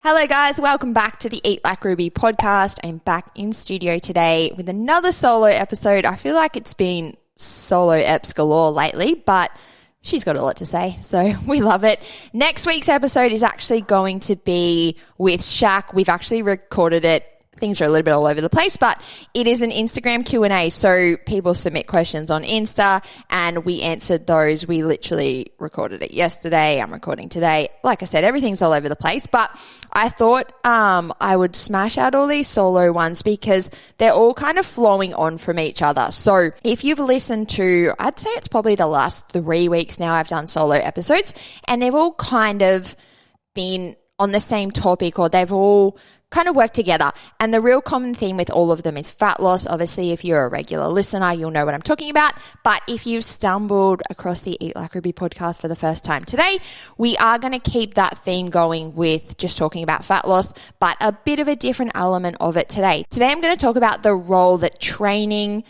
Hello guys, welcome back to the Eat Like Ruby podcast. I'm back in studio today with another solo episode. I feel like it's been solo eps galore lately, but she's got a lot to say, so we love it. Next week's episode is actually going to be with Shaq. We've actually recorded it. Things are a little bit all over the place, but it is an Instagram Q&A. So people submit questions on Insta and we answered those. We literally recorded it yesterday. I'm recording today. Like I said, everything's all over the place, but I thought I would smash out all these solo ones because they're all kind of flowing on from each other. So if you've listened to, I'd say it's probably the last 3 weeks now I've done solo episodes, and they've all kind of been on the same topic, or they've all kind of work together. And the real common theme with all of them is fat loss. Obviously, if you're a regular listener, you'll know what I'm talking about. But if you've stumbled across the Eat Like Ruby podcast for the first time today, we are going to keep that theme going with just talking about fat loss, but a bit of a different element of it today. Today, I'm going to talk about the role that training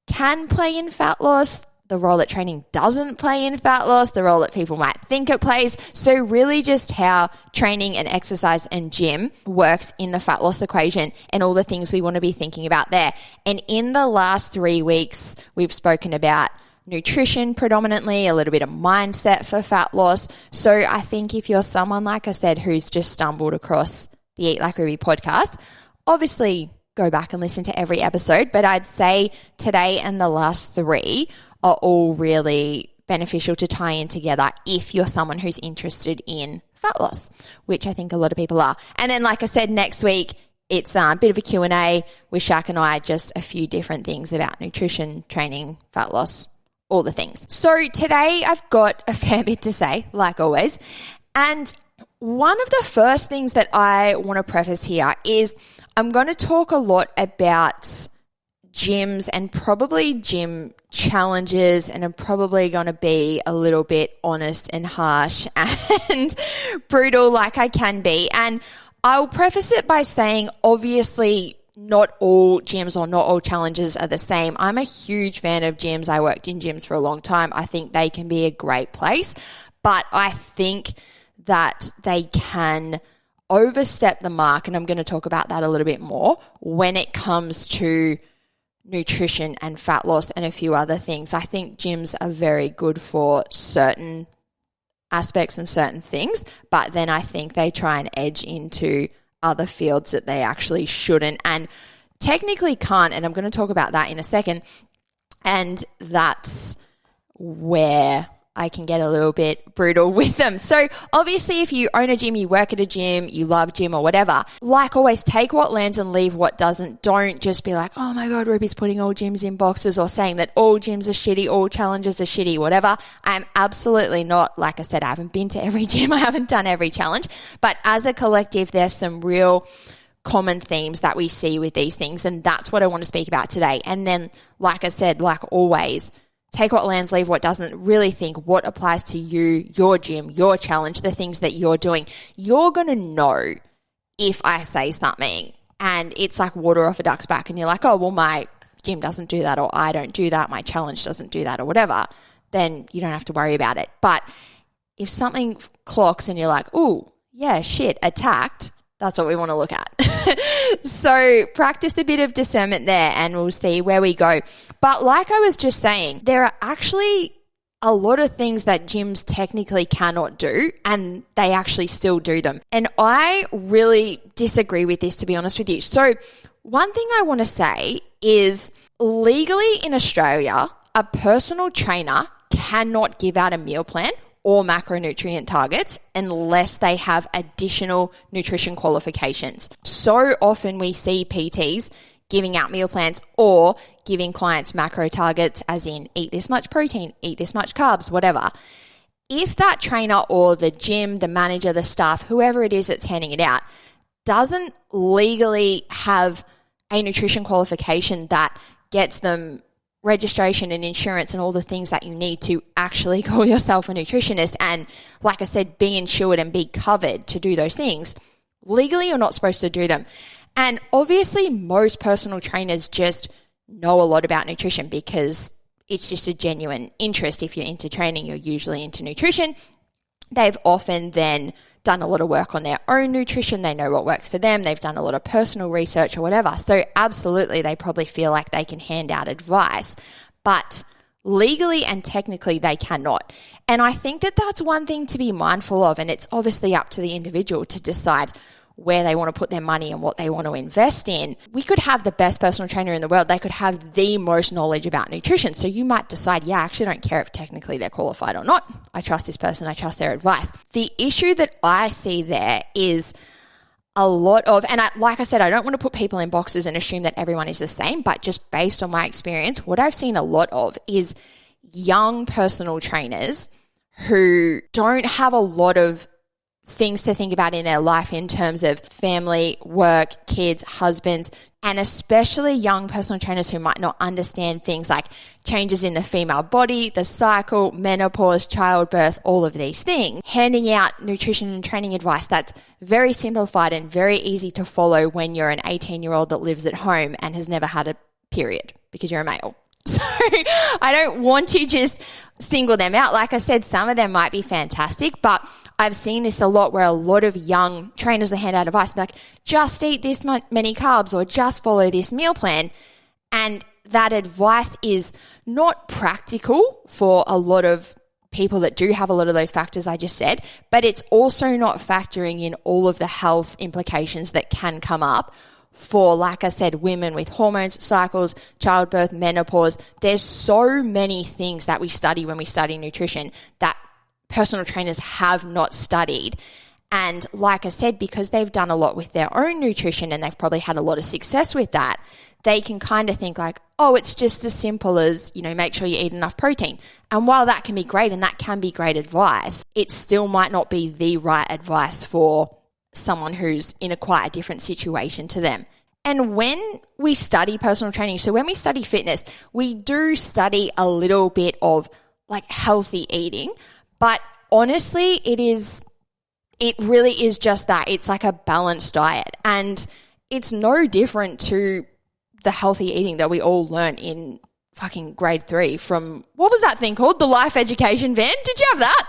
can play in fat loss, the role that training doesn't play in fat loss, the role that people might think it plays. So really just how training and exercise and gym works in the fat loss equation and all the things we want to be thinking about there. And in the last 3 weeks, we've spoken about nutrition predominantly, a little bit of mindset for fat loss. So I think if you're someone, like I said, who's just stumbled across the Eat Like Ruby podcast, obviously go back and listen to every episode. But I'd say today and the last 3 are all really beneficial to tie in together if you're someone who's interested in fat loss, which I think a lot of people are. And then, like I said, next week, it's a bit of a Q&A with Shaq and I, just a few different things about nutrition, training, fat loss, all the things. So today I've got a fair bit to say, like always. And one of the first things that I want to preface here is I'm going to talk a lot about gyms and probably gym challenges, and I'm probably going to be a little bit honest and harsh and brutal like I can be. And I'll preface it by saying, obviously, not all gyms or not all challenges are the same. I'm a huge fan of gyms. I worked in gyms for a long time. I think they can be a great place, but I think that they can overstep the mark, and I'm going to talk about that a little bit more when it comes to nutrition and fat loss and a few other things. I think gyms are very good for certain aspects and certain things, but then I think they try and edge into other fields that they actually shouldn't and technically can't, and I'm going to talk about that in a second. And that's where I can get a little bit brutal with them. So obviously, if you own a gym, you work at a gym, you love gym or whatever, like always, take what lands and leave what doesn't. Don't just be like, oh my God, Ruby's putting all gyms in boxes, or saying that all gyms are shitty, all challenges are shitty, whatever. I'm absolutely not. Like I said, I haven't been to every gym. I haven't done every challenge. But as a collective, there's some real common themes that we see with these things. And that's what I want to speak about today. And then, like I said, like always, take what lands, leave what doesn't. Really think what applies to you, your gym, your challenge, the things that you're doing. You're going to know if I say something and it's like water off a duck's back and you're like, oh, well, my gym doesn't do that, or I don't do that, my challenge doesn't do that, or whatever, then you don't have to worry about it. But if something clocks and you're like, oh, yeah, shit, attacked, that's what we want to look at. So practice a bit of discernment there and we'll see where we go. But like I was just saying, there are actually a lot of things that gyms technically cannot do, and they actually still do them. And I really disagree with this, to be honest with you. So one thing I want to say is, legally in Australia, a personal trainer cannot give out a meal plan or macronutrient targets unless they have additional nutrition qualifications. So often we see PTs giving out meal plans or giving clients macro targets, as in eat this much protein, eat this much carbs, whatever. If that trainer or the gym, the manager, the staff, whoever it is that's handing it out, doesn't legally have a nutrition qualification that gets them registration and insurance and all the things that you need to actually call yourself a nutritionist and, like I said, be insured and be covered to do those things, legally you're not supposed to do them. And obviously most personal trainers just know a lot about nutrition because it's just a genuine interest. If you're into training, you're usually into nutrition. They've often then done a lot of work on their own nutrition. They know what works for them. They've done a lot of personal research or whatever. So absolutely, they probably feel like they can hand out advice, but legally and technically they cannot. And I think that that's one thing to be mindful of. And it's obviously up to the individual to decide where they want to put their money and what they want to invest in. We could have the best personal trainer in the world. They could have the most knowledge about nutrition. So you might decide, yeah, I actually don't care if technically they're qualified or not. I trust this person. I trust their advice. The issue that I see there is a lot of, and like I said, I don't want to put people in boxes and assume that everyone is the same, but just based on my experience, what I've seen a lot of is young personal trainers who don't have a lot of things to think about in their life in terms of family, work, kids, husbands, and especially young personal trainers who might not understand things like changes in the female body, the cycle, menopause, childbirth, all of these things. Handing out nutrition and training advice that's very simplified and very easy to follow when you're an 18-year-old that lives at home and has never had a period because you're a male. So I don't want to just single them out. Like I said, some of them might be fantastic, but I've seen this a lot where a lot of young trainers will hand out advice like, just eat this many carbs or just follow this meal plan. And that advice is not practical for a lot of people that do have a lot of those factors I just said, but it's also not factoring in all of the health implications that can come up for, like I said, women with hormones, cycles, childbirth, menopause. There's so many things that we study when we study nutrition that personal trainers have not studied. And like I said, because they've done a lot with their own nutrition and they've probably had a lot of success with that, they can kind of think like, oh, it's just as simple as, make sure you eat enough protein. And while that can be great and that can be great advice, it still might not be the right advice for someone who's in quite a different situation to them. And when we study personal training, so when we study fitness, we do study a little bit of like healthy eating, but honestly, it really is just that. It's like a balanced diet, and it's no different to the healthy eating that we all learn in fucking grade 3 from, what was that thing called? The Life Education van? Did you have that?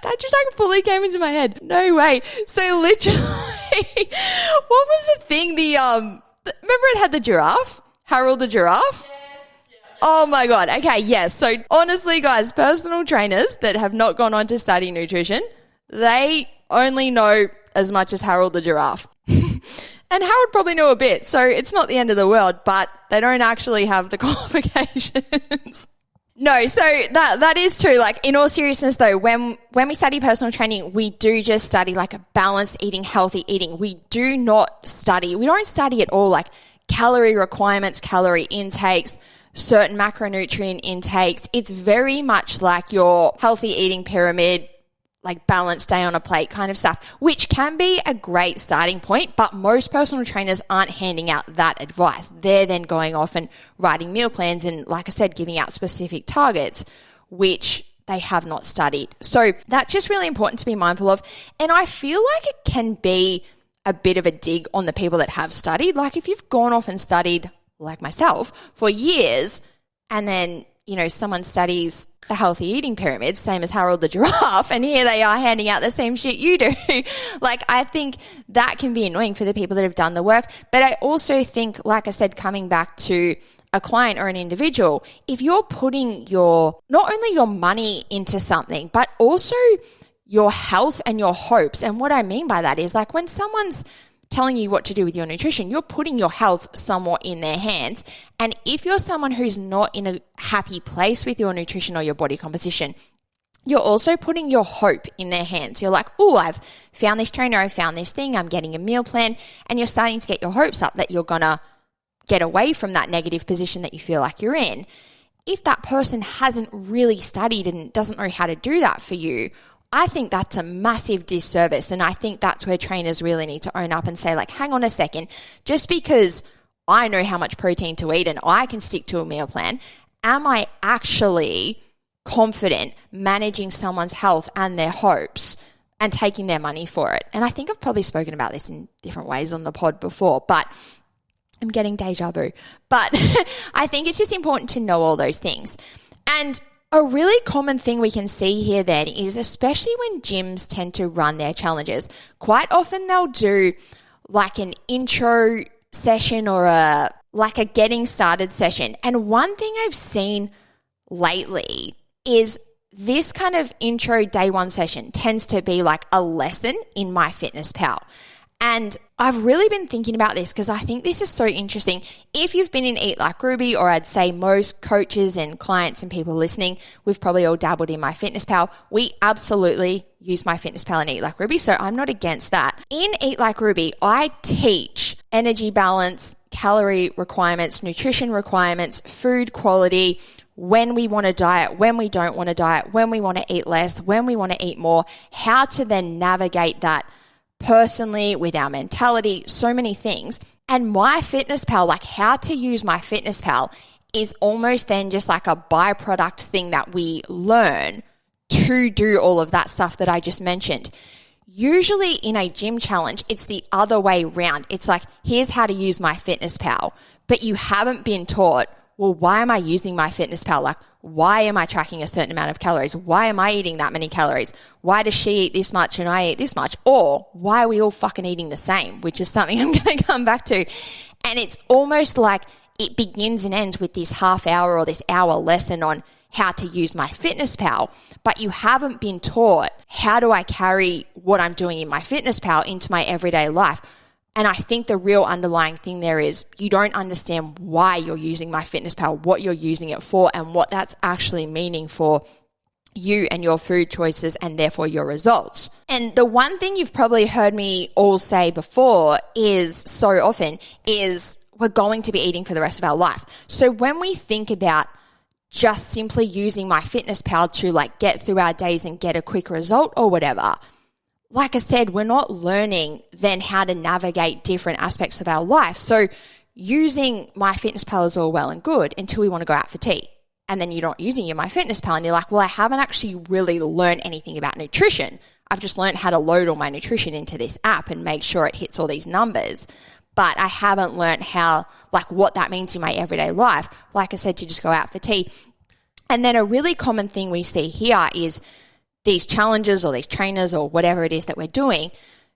That just like fully came into my head. No way. So literally, what was the thing? Remember it had the giraffe? Harold the giraffe? Yes. Yeah. Oh my God. Okay, yes. So honestly, guys, personal trainers that have not gone on to study nutrition, they only know as much as Harold the giraffe. And Harold probably knew a bit, so it's not the end of the world, but they don't actually have the qualifications. No, so that is true. Like, in all seriousness though, when we study personal training, we do just study like a balanced eating, healthy eating. We don't study at all like calorie requirements, calorie intakes, certain macronutrient intakes. It's very much like your healthy eating pyramid, like balanced day on a plate kind of stuff, which can be a great starting point, but most personal trainers aren't handing out that advice. They're then going off and writing meal plans and, like I said, giving out specific targets, which they have not studied. So that's just really important to be mindful of. And I feel like it can be a bit of a dig on the people that have studied. Like, if you've gone off and studied, like myself, for years, and then someone studies the healthy eating pyramid, same as Harold the giraffe, and here they are handing out the same shit you do. Like, I think that can be annoying for the people that have done the work. But I also think, like I said, coming back to a client or an individual, if you're putting not only your money into something, but also your health and your hopes. And what I mean by that is, like, when someone's telling you what to do with your nutrition, you're putting your health somewhat in their hands. And if you're someone who's not in a happy place with your nutrition or your body composition, you're also putting your hope in their hands. You're like, oh, I've found this trainer, I found this thing, I'm getting a meal plan, and you're starting to get your hopes up that you're going to get away from that negative position that you feel like you're in. If that person hasn't really studied and doesn't know how to do that for you, I think that's a massive disservice. And I think that's where trainers really need to own up and say, like, hang on a second, just because I know how much protein to eat and I can stick to a meal plan, am I actually confident managing someone's health and their hopes and taking their money for it? And I think I've probably spoken about this in different ways on the pod before, but I'm getting deja vu. But I think it's just important to know all those things. And a really common thing we can see here then is, especially when gyms tend to run their challenges, quite often they'll do like an intro session or a getting started session. And one thing I've seen lately is this kind of intro day one session tends to be like a lesson in MyFitnessPal. And I've really been thinking about this because I think this is so interesting. If you've been in Eat Like Ruby, or I'd say most coaches and clients and people listening, we've probably all dabbled in MyFitnessPal. We absolutely use MyFitnessPal and Eat Like Ruby, so I'm not against that. In Eat Like Ruby, I teach energy balance, calorie requirements, nutrition requirements, food quality, when we want to diet, when we don't want to diet, when we want to eat less, when we want to eat more, how to then navigate that personally with our mentality, so many things. And MyFitnessPal, like how to use MyFitnessPal, is almost then just like a byproduct thing that we learn to do all of that stuff that I just mentioned. Usually in a gym challenge, it's the other way around. It's like, here's how to use MyFitnessPal, but you haven't been taught, well, why am I using MyFitnessPal? Like, why am I tracking a certain amount of calories? Why am I eating that many calories? Why does she eat this much and I eat this much? Or why are we all fucking eating the same? Which is something I'm going to come back to. And it's almost like it begins and ends with this half hour or this hour lesson on how to use MyFitnessPal, but you haven't been taught, how do I carry what I'm doing in MyFitnessPal into my everyday life? And I think the real underlying thing there is you don't understand why you're using MyFitnessPal, what you're using it for, and what that's actually meaning for you and your food choices and therefore your results. And the one thing you've probably heard me all say before is so often is we're going to be eating for the rest of our life. So when we think about just simply using MyFitnessPal to like get through our days and get a quick result or whatever, like I said, we're not learning then how to navigate different aspects of our life. So using MyFitnessPal is all well and good until we want to go out for tea. And then you're not using your MyFitnessPal and you're like, well, I haven't actually really learned anything about nutrition. I've just learned how to load all my nutrition into this app and make sure it hits all these numbers. But I haven't learned how, like what that means in my everyday life. Like I said, to just go out for tea. And then a really common thing we see here is these challenges or these trainers or whatever it is that we're doing,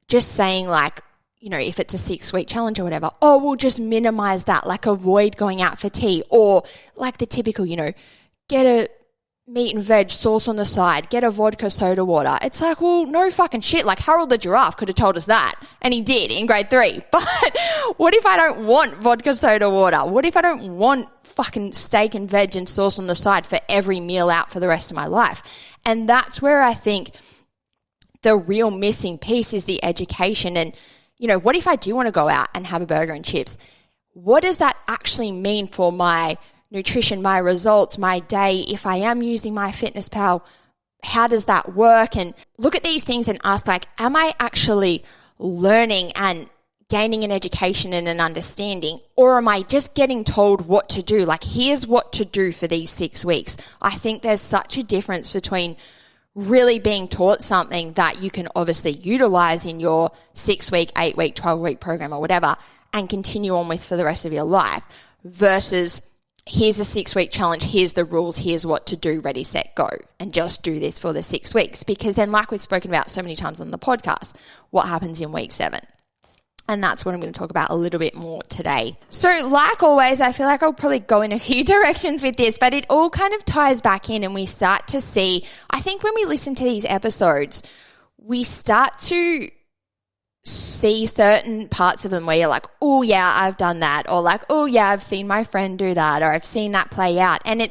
just saying like, you know, if it's a 6-week challenge or whatever, oh, we'll just minimize that, like avoid going out for tea, or like the typical, you know, get a meat and veg sauce on the side, get a vodka soda water. It's like, well, no fucking shit. Like Harold the giraffe could have told us that, and he did in grade 3. But what if I don't want vodka soda water? What if I don't want fucking steak and veg and sauce on the side for every meal out for the rest of my life? And that's where I think the real missing piece is the education. And, you know, what if I do want to go out and have a burger and chips? What does that actually mean for my nutrition, my results, my day? If I am using MyFitnessPal, how does that work? And look at these things and ask, like, am I actually learning and gaining an education and an understanding, or am I just getting told what to do? Like, here's what to do for these 6 weeks. I think there's such a difference between really being taught something that you can obviously utilize in your 6-week, 8-week, 12-week program or whatever and continue on with for the rest of your life, versus here's a 6-week challenge, here's the rules, here's what to do, ready, set, go, and just do this for the 6 weeks. Because then, like we've spoken about so many times on the podcast, what happens in week 7? And that's what I'm going to talk about a little bit more today. So like always, I feel like I'll probably go in a few directions with this, but it all kind of ties back in, and we start to see, I think when we listen to these episodes, we start to see certain parts of them where you're like, oh yeah, I've done that, or like, oh yeah, I've seen my friend do that, or I've seen that play out. And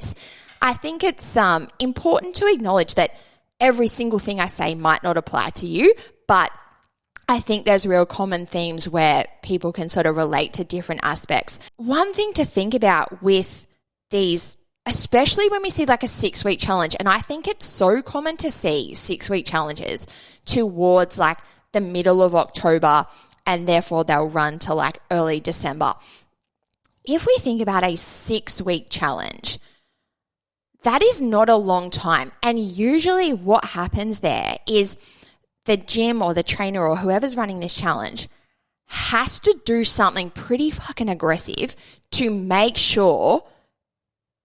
I think it's important to acknowledge that every single thing I say might not apply to you, but I think there's real common themes where people can sort of relate to different aspects. One thing to think about with these, especially when we see like a 6-week challenge, and I think it's so common to see 6-week challenges towards like the middle of October, and therefore they'll run to like early December. If we think about a 6-week challenge, that is not a long time. And usually what happens there is the gym or the trainer or whoever's running this challenge has to do something pretty fucking aggressive to make sure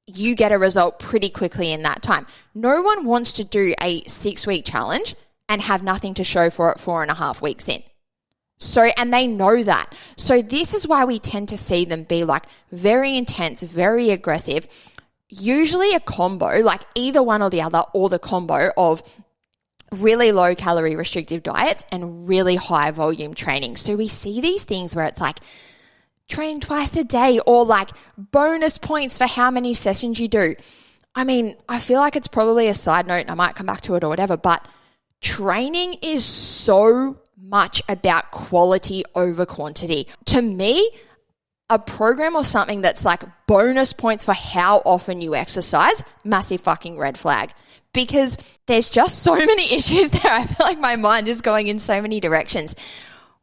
you get a result pretty quickly in that time. No one wants to do a 6-week challenge and have nothing to show for it 4.5 weeks in. So, and they know that. So this is why we tend to see them be like very intense, very aggressive, usually a combo, like either one or the other, or the combo of really low calorie restrictive diets and really high volume training. So we see these things where it's like train twice a day or like bonus points for how many sessions you do. I mean, I feel like it's probably a side note and I might come back to it or whatever, but training is so much about quality over quantity. To me, a program or something that's like bonus points for how often you exercise, massive fucking red flag. Because there's just so many issues there. I feel like my mind is going in so many directions.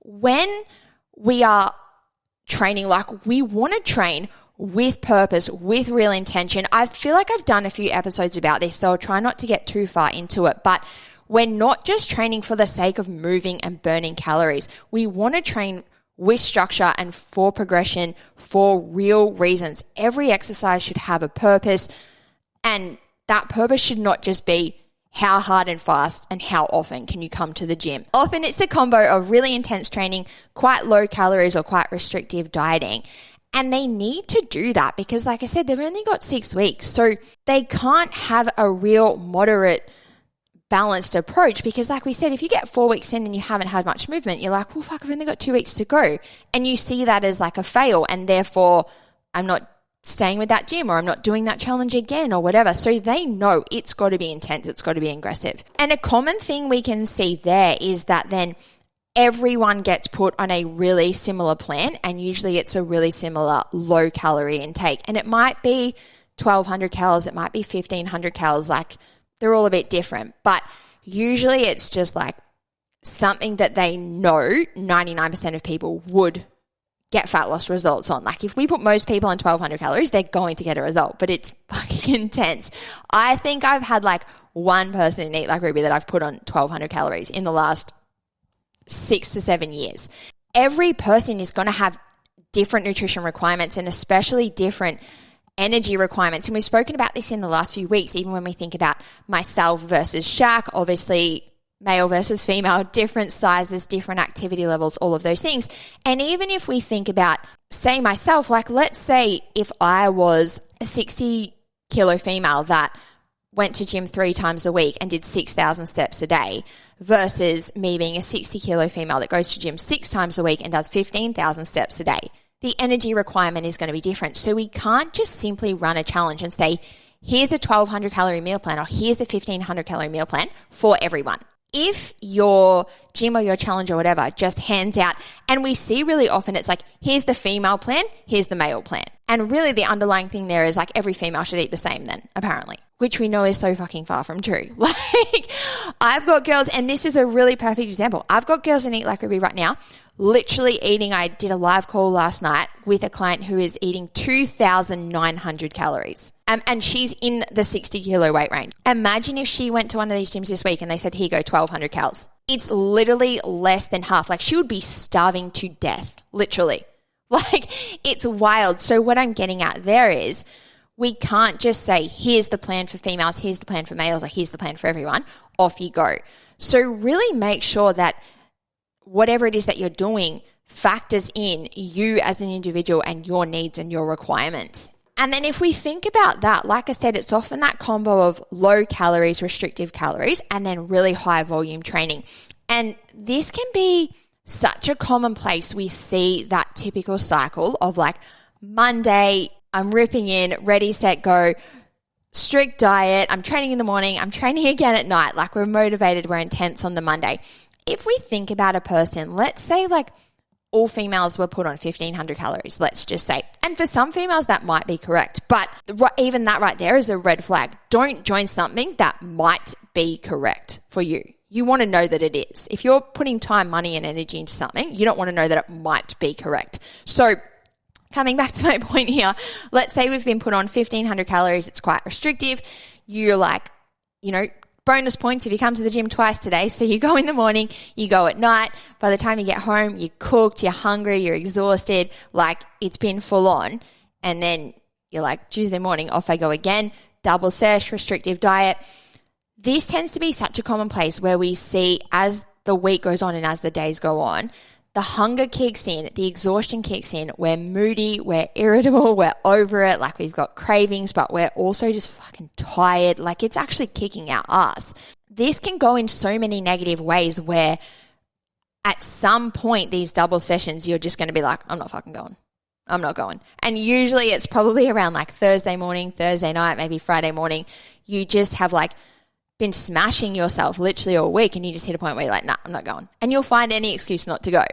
When we are training, like we want to train with purpose, with real intention. I feel like I've done a few episodes about this, so I'll try not to get too far into it. But we're not just training for the sake of moving and burning calories. We want to train with structure and for progression for real reasons. Every exercise should have a purpose, and that purpose should not just be how hard and fast and how often can you come to the gym. Often it's a combo of really intense training, quite low calories or quite restrictive dieting. And they need to do that because, like I said, they've only got 6 weeks. So they can't have a real moderate balanced approach because, like we said, if you get 4 weeks in and you haven't had much movement, you're like, well, fuck, I've only got 2 weeks to go. And you see that as like a fail, and therefore I'm not staying with that gym or I'm not doing that challenge again or whatever. So they know it's got to be intense, it's got to be aggressive. And a common thing we can see there is that then everyone gets put on a really similar plan, and usually it's a really similar low calorie intake. And it might be 1,200 calories, it might be 1,500 calories, like they're all a bit different. But usually it's just like something that they know 99% of people would get fat loss results on. Like if we put most people on 1,200 calories, they're going to get a result, but it's fucking intense. I think I've had like one person in Eat Like Ruby that I've put on 1,200 calories in the last 6 to 7 years. Every person is going to have different nutrition requirements and especially different energy requirements. And we've spoken about this in the last few weeks, even when we think about myself versus Shaq, obviously male versus female, different sizes, different activity levels, all of those things. And even if we think about, say myself, like let's say if I was a 60 kilo female that went to gym 3 times a week and did 6,000 steps a day versus me being a 60 kilo female that goes to gym 6 times a week and does 15,000 steps a day, the energy requirement is going to be different. So we can't just simply run a challenge and say, here's a 1,200 calorie meal plan or here's a 1,500 calorie meal plan for everyone. If your gym or your challenge or whatever just hands out, and we see really often it's like, here's the female plan, here's the male plan. And really the underlying thing there is like every female should eat the same then, apparently, which we know is so fucking far from true. Like I've got girls, and this is a really perfect example. I've got girls in Eat Like Ruby right now, literally eating. I did a live call last night with a client who is eating 2,900 calories. And she's in the 60 kilo weight range. Imagine if she went to one of these gyms this week and they said, here you go, 1,200 calories. It's literally less than half. Like she would be starving to death, literally. Like it's wild. So what I'm getting at there is we can't just say, here's the plan for females, here's the plan for males, or here's the plan for everyone. Off you go. So really make sure that whatever it is that you're doing factors in you as an individual and your needs and your requirements. And then if we think about that, like I said, it's often that combo of low calories, restrictive calories, and then really high volume training. And this can be such a common place. We see that typical cycle of like Monday, I'm ripping in, ready, set, go, strict diet, I'm training in the morning, I'm training again at night. Like we're motivated, we're intense on the Monday. If we think about a person, let's say like all females were put on 1,500 calories, let's just say. And for some females, that might be correct. But even that right there is a red flag. Don't join something that might be correct for you. You want to know that it is. If you're putting time, money, and energy into something, you don't want to know that it might be correct. So coming back to my point here, let's say we've been put on 1,500 calories. It's quite restrictive. You're like, bonus points if you come to the gym twice today. So you go in the morning, you go at night. By the time you get home, you're cooked, you're hungry, you're exhausted, like it's been full on. And then you're like, Tuesday morning, off I go again, double sesh, restrictive diet. This tends to be such a commonplace where we see as the week goes on and as the days go on, the hunger kicks in, the exhaustion kicks in, we're moody, we're irritable, we're over it, like we've got cravings, but we're also just fucking tired, like it's actually kicking our ass. This can go in so many negative ways where at some point these double sessions, you're just going to be like, I'm not fucking going. I'm not going. And usually it's probably around like Thursday morning, Thursday night, maybe Friday morning. You just have like been smashing yourself literally all week and you just hit a point where you're like, nah, I'm not going. And you'll find any excuse not to go.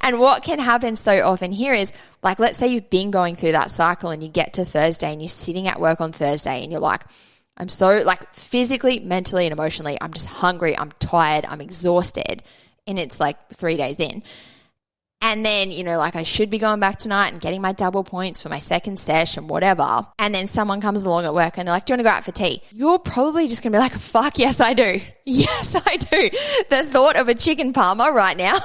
And what can happen so often here is like, let's say you've been going through that cycle and you get to Thursday and you're sitting at work on Thursday and you're like, I'm so like physically, mentally and emotionally, I'm just hungry, I'm tired, I'm exhausted. And it's like 3 days in. And then, you know, like I should be going back tonight and getting my double points for my second sesh and whatever. And then someone comes along at work and they're like, do you want to go out for tea? You're probably just going to be like, fuck, yes, I do. Yes, I do. The thought of a chicken parma right now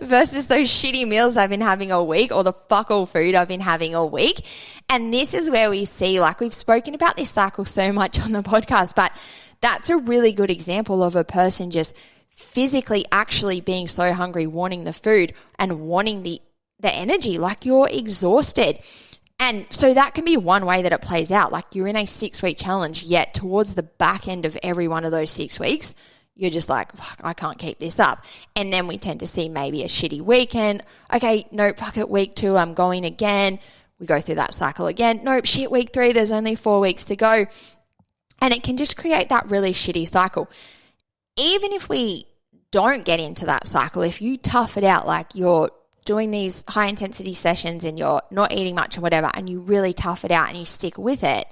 versus those shitty meals I've been having all week or the fuck all food I've been having all week. And this is where we see, like we've spoken about this cycle so much on the podcast, but that's a really good example of a person just physically actually being so hungry, wanting the food and wanting the energy, like you're exhausted. And so that can be one way that it plays out. Like you're in a 6-week challenge, yet towards the back end of every one of those 6 weeks, you're just like, fuck, I can't keep this up. And then we tend to see maybe a shitty weekend. Okay, nope, fuck it, week 2, I'm going again. We go through that cycle again. Nope, shit, week 3, there's only 4 weeks to go. And it can just create that really shitty cycle. Even if we don't get into that cycle, if you tough it out, like you're doing these high intensity sessions and you're not eating much or whatever, and you really tough it out and you stick with it,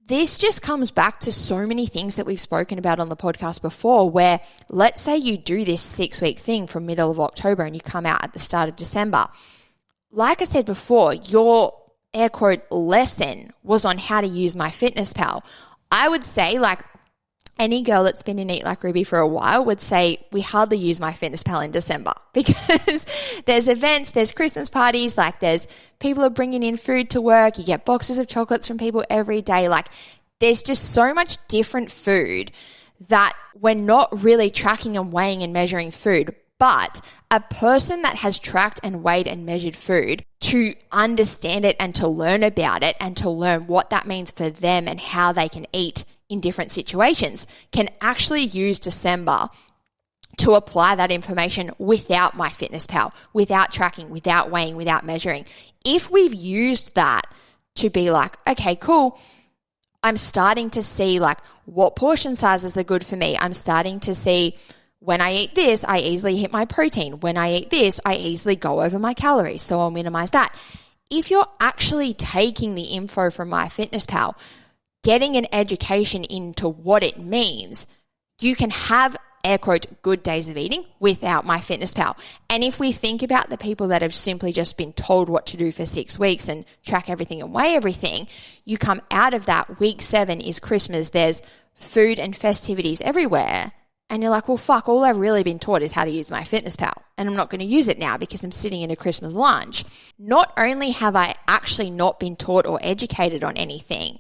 this just comes back to so many things that we've spoken about on the podcast before, where let's say you do this 6-week thing from middle of October and you come out at the start of December. Like I said before, your air quote lesson was on how to use MyFitnessPal. I would say like any girl that's been in Eat Like Ruby for a while would say we hardly use MyFitnessPal in December because there's events, there's Christmas parties, like there's people are bringing in food to work, you get boxes of chocolates from people every day. Like there's just so much different food that we're not really tracking and weighing and measuring food. But a person that has tracked and weighed and measured food to understand it and to learn about it and to learn what that means for them and how they can eat in different situations can actually use December to apply that information without MyFitnessPal, without tracking, without weighing, without measuring. If we've used that to be like, okay, cool, I'm starting to see like what portion sizes are good for me. I'm starting to see when I eat this, I easily hit my protein. When I eat this, I easily go over my calories. So I'll minimize that. If you're actually taking the info from MyFitnessPal, getting an education into what it means, you can have air quote good days of eating without MyFitnessPal. And if we think about the people that have simply just been told what to do for 6 weeks and track everything and weigh everything, you come out of that, week 7 is Christmas, there's food and festivities everywhere. And you're like, well, fuck, all I've really been taught is how to use MyFitnessPal. And I'm not going to use it now because I'm sitting in a Christmas lunch. Not only have I actually not been taught or educated on anything,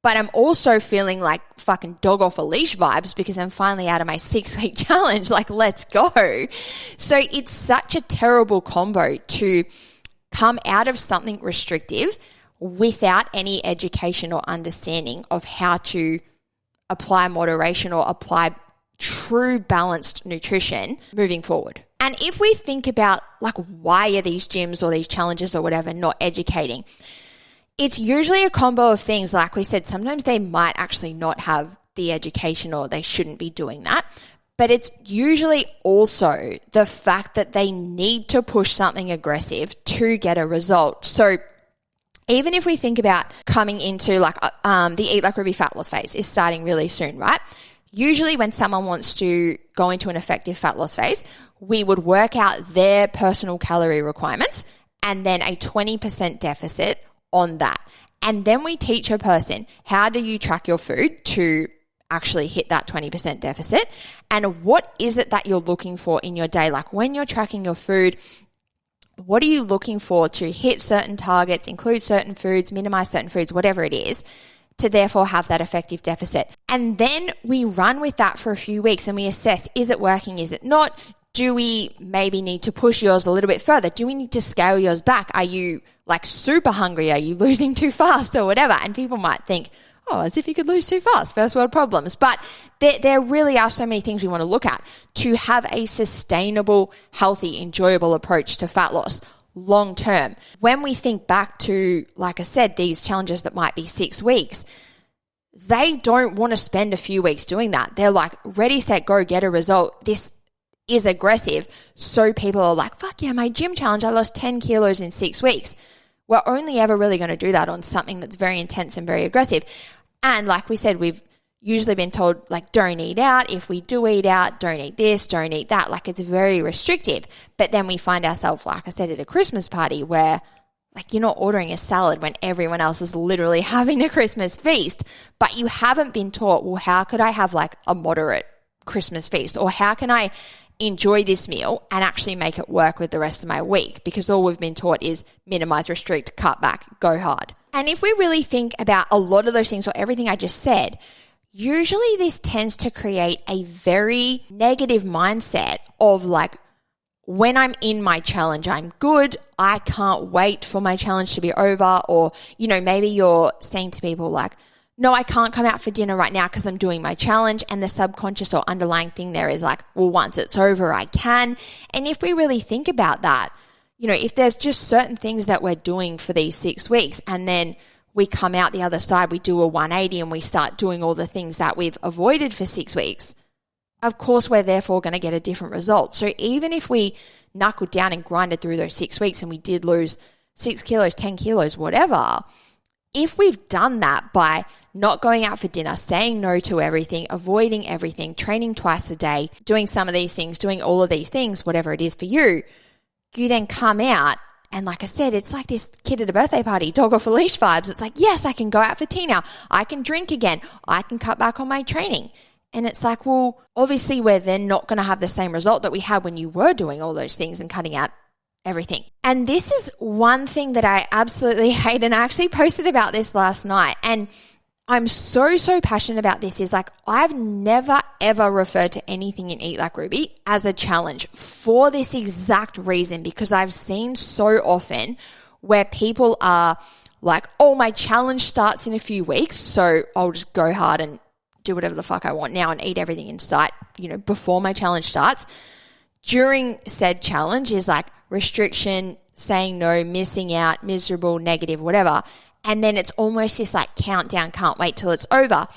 but I'm also feeling like fucking dog off a leash vibes because I'm finally out of my 6-week challenge. Like, let's go. So it's such a terrible combo to come out of something restrictive without any education or understanding of how to apply moderation or apply true balanced nutrition moving forward. And if we think about like, why are these gyms or these challenges or whatever not educating? It's usually a combo of things. Like we said, sometimes they might actually not have the education or they shouldn't be doing that. But it's usually also the fact that they need to push something aggressive to get a result. So even if we think about coming into like the Eat Like Ruby fat loss phase is starting really soon, right? Usually when someone wants to go into an effective fat loss phase, we would work out their personal calorie requirements and then a 20% deficit on that. And then we teach a person, how do you track your food to actually hit that 20% deficit? And what is it that you're looking for in your day? Like when you're tracking your food, What are you looking for to hit certain targets, include certain foods, minimize certain foods, whatever it is, to therefore have that effective deficit? And then we run with that for a few weeks and we assess, is it working? Is it not? Do we maybe need to push yours a little bit further? Do we need to scale yours back? Are you like super hungry? Are you losing too fast or whatever? And people might think, oh, as if you could lose too fast, first world problems. But there really are so many things we want to look at to have a sustainable, healthy, enjoyable approach to fat loss long term. When we think back to, like I said, these challenges that might be 6 weeks, they don't want to spend a few weeks doing that. They're like, ready, set, go, get a result. This is aggressive. So people are like, fuck yeah, my gym challenge, I lost 10 kilos in 6 weeks. We're only ever really going to do that on something that's very intense and very aggressive. And like we said, we've usually been told, like, don't eat out. If we do eat out, don't eat this, don't eat that. Like, it's very restrictive. But then we find ourselves, like I said, at a Christmas party where, like, you're not ordering a salad when everyone else is literally having a Christmas feast. But you haven't been taught, well, how could I have like a moderate Christmas feast? Or how can I enjoy this meal and actually make it work with the rest of my week? Because all we've been taught is minimize, restrict, cut back, go hard. And if we really think about a lot of those things or everything I just said, usually this tends to create a very negative mindset of like, when I'm in my challenge, I'm good. I can't wait for my challenge to be over. Or, you know, maybe you're saying to people like, no, I can't come out for dinner right now because I'm doing my challenge. And the subconscious or underlying thing there is like, well, once it's over, I can. And if we really think about that, you know, if there's just certain things that we're doing for these 6 weeks and then we come out the other side, we do a 180 and we start doing all the things that we've avoided for 6 weeks, of course, we're therefore going to get a different result. So even if we knuckled down and grinded through those 6 weeks and we did lose 6 kilos, 10 kilos, whatever, if we've done that by not going out for dinner, saying no to everything, avoiding everything, training twice a day, doing some of these things, doing all of these things, whatever it is for you, you then come out and like I said, it's like this kid at a birthday party, dog off a leash vibes. It's like, yes, I can go out for tea now. I can drink again. I can cut back on my training. And it's like, well, obviously we're then not going to have the same result that we had when you were doing all those things and cutting out everything. And this is one thing that I absolutely hate. And I actually posted about this last night. And I'm so passionate about this is like, I've never ever referred to anything in Eat Like Ruby as a challenge for this exact reason, because I've seen so often where people are like, oh, my challenge starts in a few weeks, so I'll just go hard and do whatever the fuck I want now and eat everything in sight, you know, before my challenge starts. During said challenge is like restriction, saying no, missing out, miserable, negative, whatever. And then it's almost this like countdown, can't wait till it's over.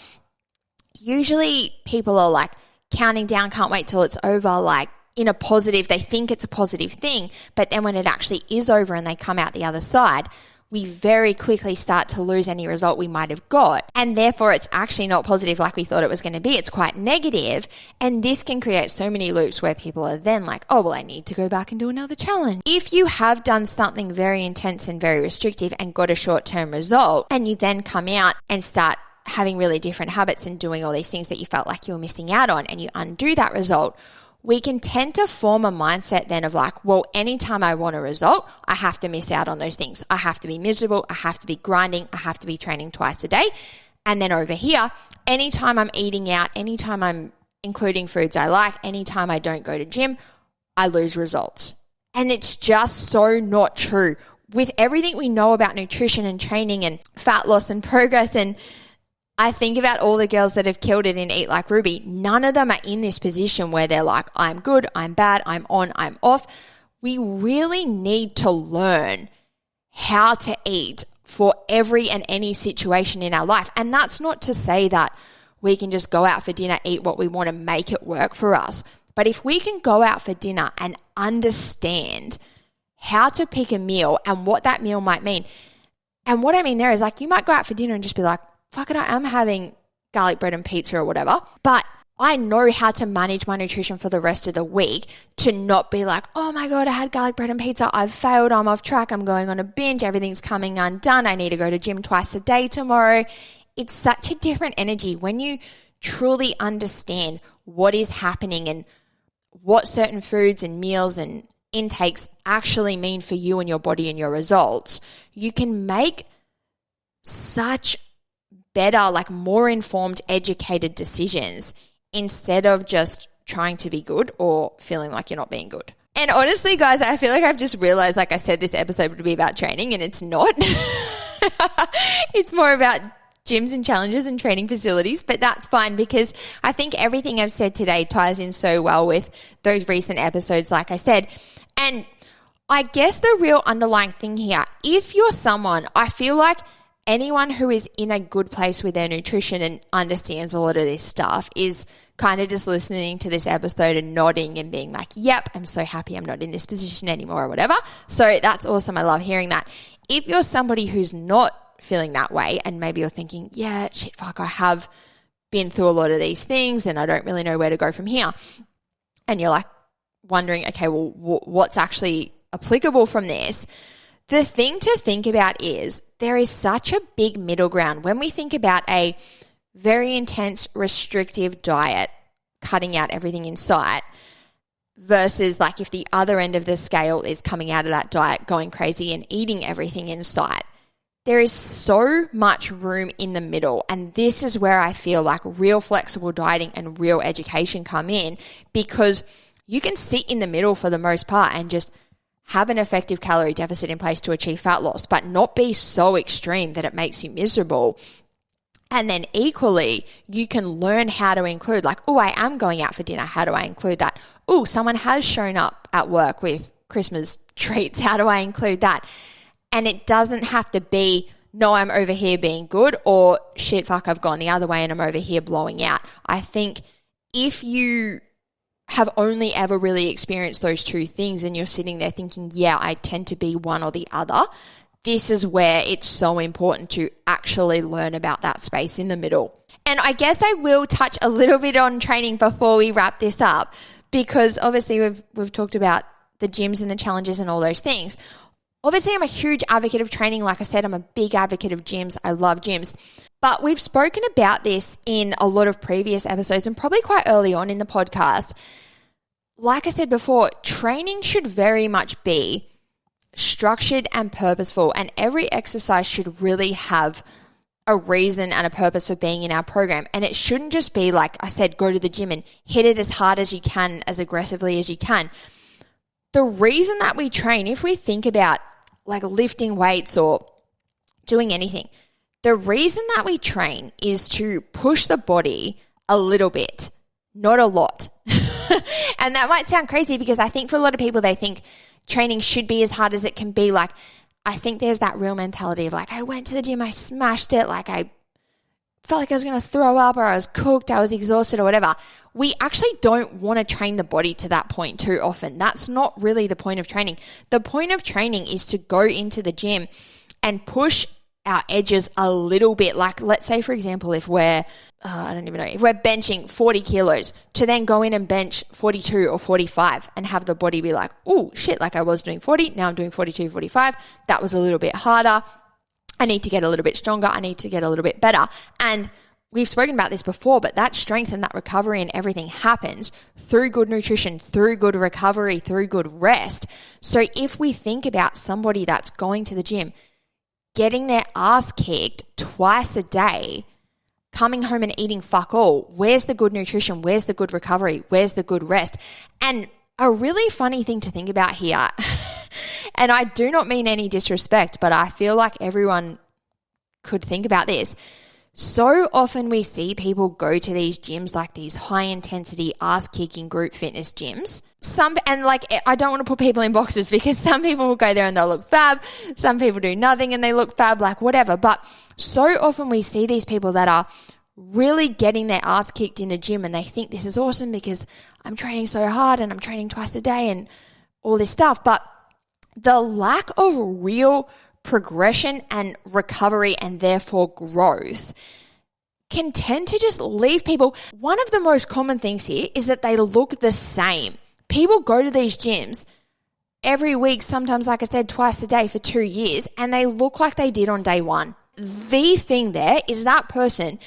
Usually people are like counting down, can't wait till it's over, like in a positive, they think it's a positive thing. But then when it actually is over and they come out the other side, we very quickly start to lose any result we might have got. And therefore it's actually not positive like we thought it was going to be. It's quite negative. And this can create so many loops where people are then like, oh, well, I need to go back and do another challenge. If you have done something very intense and very restrictive and got a short-term result, and you then come out and start having really different habits and doing all these things that you felt like you were missing out on, and you undo that result, we can tend to form a mindset then of like, well, anytime I want a result, I have to miss out on those things. I have to be miserable. I have to be grinding. I have to be training twice a day. And then over here, anytime I'm eating out, anytime I'm including foods I like, anytime I don't go to gym, I lose results. And it's just so not true. With everything we know about nutrition and training and fat loss and progress, and I think about all the girls that have killed it in Eat Like Ruby, none of them are in this position where they're like, I'm good, I'm bad, I'm on, I'm off. We really need to learn how to eat for every and any situation in our life. And that's not to say that we can just go out for dinner, eat what we want and make it work for us. But if we can go out for dinner and understand how to pick a meal and what that meal might mean. And what I mean there is like, you might go out for dinner and just be like, fuck it, I am having garlic bread and pizza or whatever, but I know how to manage my nutrition for the rest of the week to not be like, oh my God, I had garlic bread and pizza, I've failed, I'm off track, I'm going on a binge, everything's coming undone, I need to go to gym twice a day tomorrow. It's such a different energy when you truly understand what is happening and what certain foods and meals and intakes actually mean for you and your body and your results, you can make such better, like more informed, educated decisions instead of just trying to be good or feeling like you're not being good. And honestly, guys, I feel like I've just realized, like I said, this episode would be about training, and it's not. It's more about gyms and challenges and training facilities, but that's fine because I think everything I've said today ties in so well with those recent episodes, like I said. And I guess the real underlying thing here, if you're someone, I feel like anyone who is in a good place with their nutrition and understands a lot of this stuff is kind of just listening to this episode and nodding and being like, yep, I'm so happy I'm not in this position anymore or whatever. So that's awesome. I love hearing that. If you're somebody who's not feeling that way and maybe you're thinking, yeah, shit, fuck, I have been through a lot of these things and I don't really know where to go from here. And you're like wondering, okay, well, what's actually applicable from this? The thing to think about is there is such a big middle ground when we think about a very intense, restrictive diet, cutting out everything in sight, versus like if the other end of the scale is coming out of that diet, going crazy and eating everything in sight. There is so much room in the middle, and this is where I feel like real flexible dieting and real education come in, because you can sit in the middle for the most part and just have an effective calorie deficit in place to achieve fat loss, but not be so extreme that it makes you miserable. And then equally, you can learn how to include, like, oh, I am going out for dinner. How do I include that? Oh, someone has shown up at work with Christmas treats. How do I include that? And it doesn't have to be, no, I'm over here being good, or shit, fuck, I've gone the other way and I'm over here blowing out. I think if you have only ever really experienced those two things and you're sitting there thinking, yeah, I tend to be one or the other, this is where it's so important to actually learn about that space in the middle. And I guess I will touch a little bit on training before we wrap this up, because obviously we've talked about the gyms and the challenges and all those things. Obviously, I'm a huge advocate of training. Like I said, I'm a big advocate of gyms. I love gyms. But we've spoken about this in a lot of previous episodes and probably quite early on in the podcast. Like I said before, training should very much be structured and purposeful, and every exercise should really have a reason and a purpose for being in our program. And it shouldn't just be, like I said, go to the gym and hit it as hard as you can, as aggressively as you can. The reason that we train, if we think about like lifting weights or doing anything, the reason that we train is to push the body a little bit, not a lot. And that might sound crazy because I think for a lot of people, they think training should be as hard as it can be. Like, I think there's that real mentality of like, I went to the gym, I smashed it, like I felt like I was going to throw up, or I was cooked, I was exhausted or whatever. We actually don't want to train the body to that point too often. That's not really the point of training. The point of training is to go into the gym and push our edges a little bit. Like, let's say, for example, if we're, if we're benching 40 kilos, to then go in and bench 42 or 45 and have the body be like, oh shit, like I was doing 40, now I'm doing 42, 45. That was a little bit harder. I need to get a little bit stronger. I need to get a little bit better. And we've spoken about this before, but that strength and that recovery and everything happens through good nutrition, through good recovery, through good rest. So if we think about somebody that's going to the gym, getting their ass kicked twice a day, coming home and eating fuck all, where's the good nutrition? Where's the good recovery? Where's the good rest? And a really funny thing to think about here, and I do not mean any disrespect, but I feel like everyone could think about this. So often we see people go to these gyms, like these high intensity ass kicking group fitness gyms. I don't want to put people in boxes, because some people will go there and they'll look fab. Some people do nothing and they look fab, like whatever. But so often we see these people that are really getting their ass kicked in a gym, and they think this is awesome because I'm training so hard and I'm training twice a day and all this stuff. But the lack of real progression and recovery, and therefore growth, can tend to just leave people. One of the most common things here is that they look the same. People go to these gyms every week, sometimes, like I said, twice a day for 2 years, and they look like they did on day one. The thing there is that person,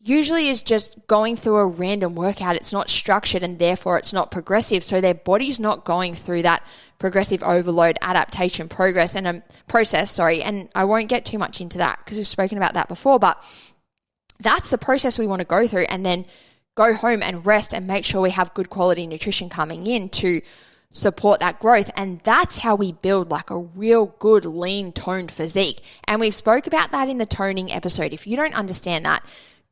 usually is just going through a random workout. It's not structured and therefore it's not progressive. So their body's not going through that progressive overload adaptation process. And I won't get too much into that because we've spoken about that before, but that's the process we want to go through, and then go home and rest and make sure we have good quality nutrition coming in to support that growth. And that's how we build like a real good lean toned physique. And we've spoke about that in the toning episode. If you don't understand that,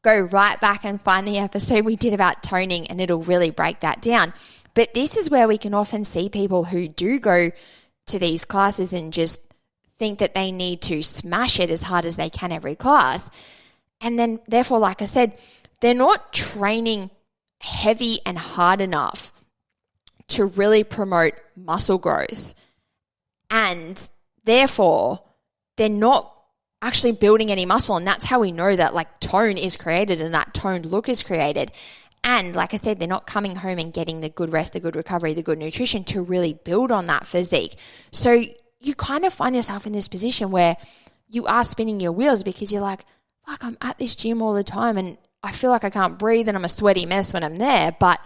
go right back and find the episode we did about toning and it'll really break that down. But this is where we can often see people who do go to these classes and just think that they need to smash it as hard as they can every class. And then therefore, like I said, they're not training heavy and hard enough to really promote muscle growth. And therefore, they're not actually building any muscle. And that's how we know that like tone is created and that toned look is created. And like I said, they're not coming home and getting the good rest, the good recovery, the good nutrition to really build on that physique. So you kind of find yourself in this position where you are spinning your wheels because you're like, fuck, I'm at this gym all the time and I feel like I can't breathe and I'm a sweaty mess when I'm there, but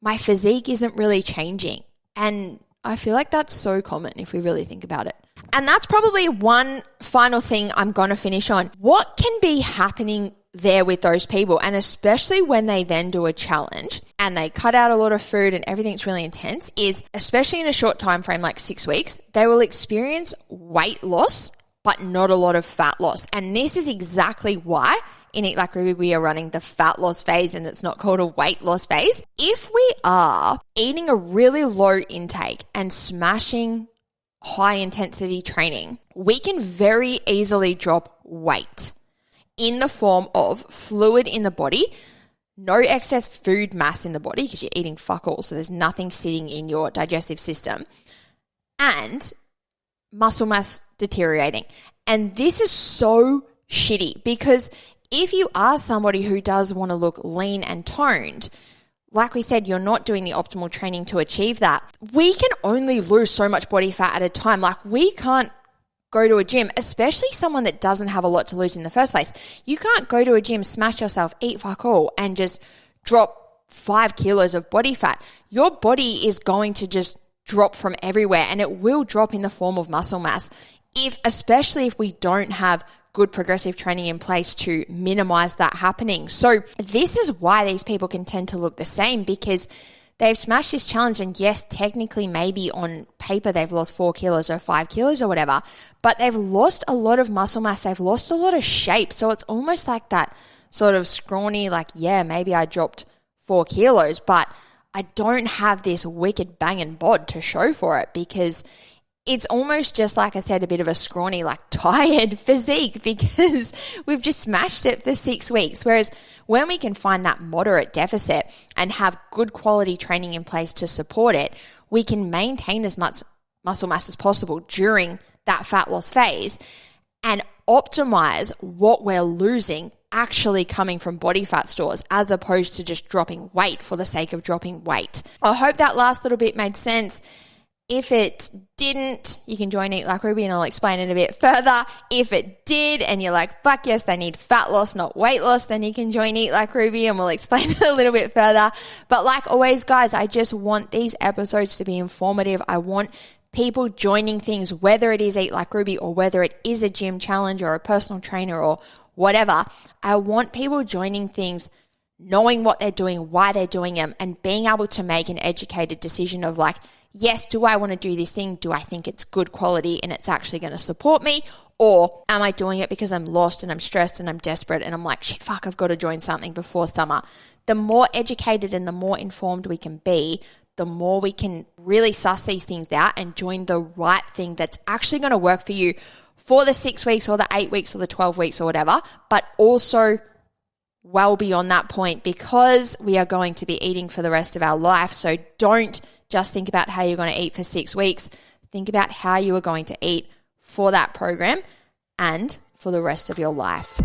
my physique isn't really changing. And I feel like that's so common if we really think about it. And that's probably one final thing I'm going to finish on. What can be happening there with those people? And especially when they then do a challenge and they cut out a lot of food and everything's really intense, is especially in a short time frame like 6 weeks, they will experience weight loss, but not a lot of fat loss. And this is exactly why in Eat Like Ruby, we are running the fat loss phase and it's not called a weight loss phase. If we are eating a really low intake and smashing high intensity training, we can very easily drop weight in the form of fluid in the body, no excess food mass in the body because you're eating fuck all, so there's nothing sitting in your digestive system, and muscle mass deteriorating. And this is so shitty because if you are somebody who does want to look lean and toned, like we said, you're not doing the optimal training to achieve that. We can only lose so much body fat at a time. Like we can't go to a gym, especially someone that doesn't have a lot to lose in the first place. You can't go to a gym, smash yourself, eat fuck all, and just drop 5 kilos of body fat. Your body is going to just drop from everywhere, and it will drop in the form of muscle mass. Especially if we don't have good progressive training in place to minimize that happening. So this is why these people can tend to look the same, because they've smashed this challenge, and yes, technically maybe on paper they've lost 4 kilos or 5 kilos or whatever, but they've lost a lot of muscle mass, they've lost a lot of shape. So it's almost like that sort of scrawny, like, yeah, maybe I dropped 4 kilos, but I don't have this wicked banging bod to show for it, because it's almost just, like I said, a bit of a scrawny, like tired physique because we've just smashed it for 6 weeks. Whereas when we can find that moderate deficit and have good quality training in place to support it, we can maintain as much muscle mass as possible during that fat loss phase and optimize what we're losing actually coming from body fat stores as opposed to just dropping weight for the sake of dropping weight. I hope that last little bit made sense. If it didn't, you can join Eat Like Ruby and I'll explain it a bit further. If it did and you're like, fuck yes, they need fat loss, not weight loss, then you can join Eat Like Ruby and we'll explain it a little bit further. But like always, guys, I just want these episodes to be informative. I want people joining things, whether it is Eat Like Ruby or whether it is a gym challenge or a personal trainer or whatever. I want people joining things knowing what they're doing, why they're doing them, and being able to make an educated decision of like, yes, do I want to do this thing? Do I think it's good quality and it's actually going to support me? Or am I doing it because I'm lost and I'm stressed and I'm desperate and I'm like, shit, fuck, I've got to join something before summer. The more educated and the more informed we can be, the more we can really suss these things out and join the right thing that's actually going to work for you for the 6 weeks or the 8 weeks or the 12 weeks or whatever, but also well beyond that point, because we are going to be eating for the rest of our life. So don't just think about how you're going to eat for 6 weeks. Think about how you are going to eat for that program and for the rest of your life.